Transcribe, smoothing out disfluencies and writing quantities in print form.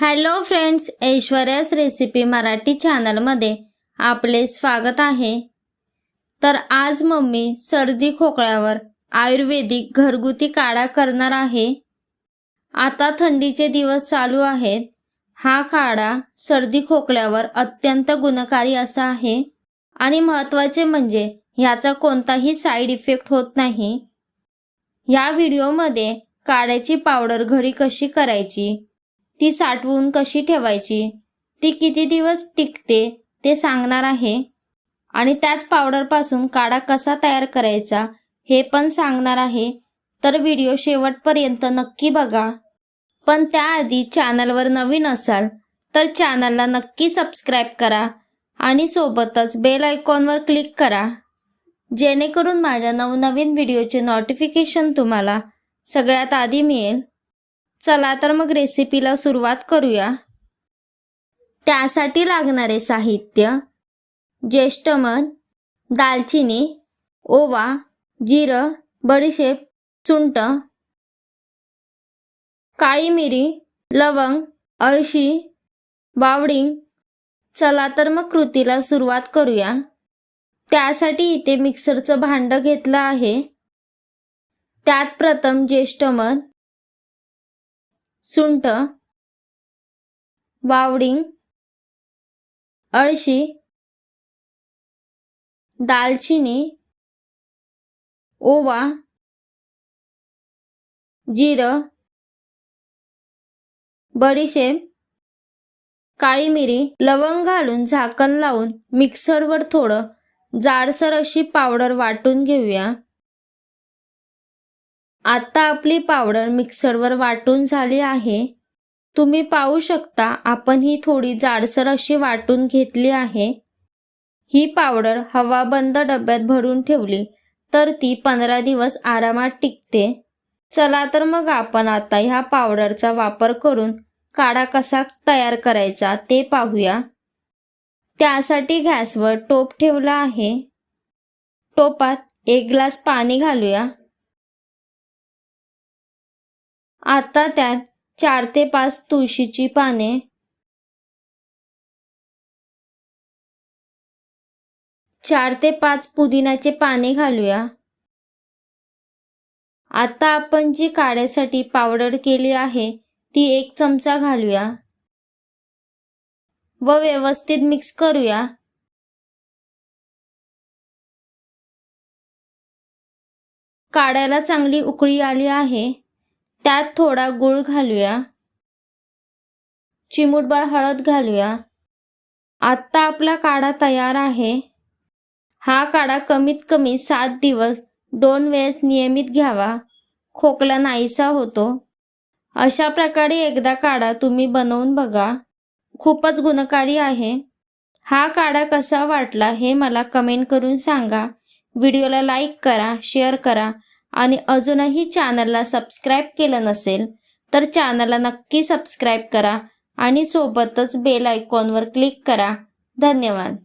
Hello friends, ऐश्वर्यास recipe Marathi चॅनलमध्ये आपले स्वागत आहे। तर आज मम्मी सर्दी खोकल्यावर आयुर्वेदिक घरगुती काढा करणार आहे। आता थंडीचे दिवस चालू आहेत। हा काढा सर्दी खोकल्यावर अत्यंत गुणकारी असा आहे आणि महत्त्वाचे म्हणजे याचा कोणताही साइड इफेक्ट होत नाही। या व्हिडिओमध्ये काढ्याची पावडर घरी कशी करायची, ती साठवून कशी ठेवायची, ती किती दिवस टिकते ते सांगणार आहे आणि त्याच पावडरपासून काढा कसा तयार करायचा हे पण सांगणार आहे। तर व्हिडिओ शेवटपर्यंत नक्की बघा। पण त्याआधी चॅनलवर नवीन असाल तर चॅनलला नक्की सबस्क्राइब करा आणि सोबतच बेल आयकॉनवर क्लिक करा, जेणेकरून माझ्या नवनवीन व्हिडिओचे नोटिफिकेशन तुम्हाला सगळ्यात आधी मिळेल। चला तर मग रेसिपीला सुरुवात करूया। त्यासाठी लागणारे साहित्य: ज्येष्ठमध, दालचिनी, ओवा, जिरं, बडीशेप, सुंठ, काळी मिरी, लवंग, अळशी, वावडिंग। चला तर मग कृतीला सुरुवात करूया। त्यासाठी इथे मिक्सरचं भांडं घेतलं आहे। त्यात प्रथम ज्येष्ठमध, सुंठ, वावडिंग, अळशी, दालचिनी, ओवा, जिरं, बडीशेप, काळी मिरी, लवंग घालून झाकण लावून मिक्सरवर थोडं जाडसर अशी पावडर वाटून घेऊया। आता आपली पावडर मिक्सरवर वाटून झाली आहे। तुम्ही पाहू शकता आपण ही थोडी जाडसर अशी वाटून घेतली आहे। ही पावडर हवाबंद डब्यात भरून ठेवली तर ती 15 दिवस आरामात टिकते। चला तर मग आपण आता ह्या पावडरचा वापर करून काढा कसा तयार करायचा ते पाहूया। त्यासाठी गॅसवर टोप ठेवला आहे। टोपात 1 ग्लास पाणी घालूया। आता त्यात 4 ते 5 तुळशीची पाने, 4 ते 5 पुदिन्याचे पाने घालूया। आता आपण जी काढ्यासाठी पावडर केली आहे ती 1 चमचा घालूया व व्यवस्थित मिक्स करूया। काढ्याला चांगली उकळी आली आहे। त्यात थोडा गूळ घालूया, चिमूटभर हळद घालूया। आता आपला काढा तयार आहे। हा काढा कमीत कमी 7 दिवस 2 वेळेस नियमित घ्यावा, खोकला नाहीसा होतो। अशा प्रकारे एकदा काढा तुम्ही बनवून बघा, खूपच गुणकारी आहे। हा काढा कसा वाटला हे मला कमेंट करून सांगा। व्हिडिओला लाईक करा, शेअर करा आणि अजूनही चॅनलला सबस्क्राइब केलं नसेल तर चॅनलला नक्की सबस्क्राइब करा आणि सोबतच बेल आयकॉनवर क्लिक करा। धन्यवाद।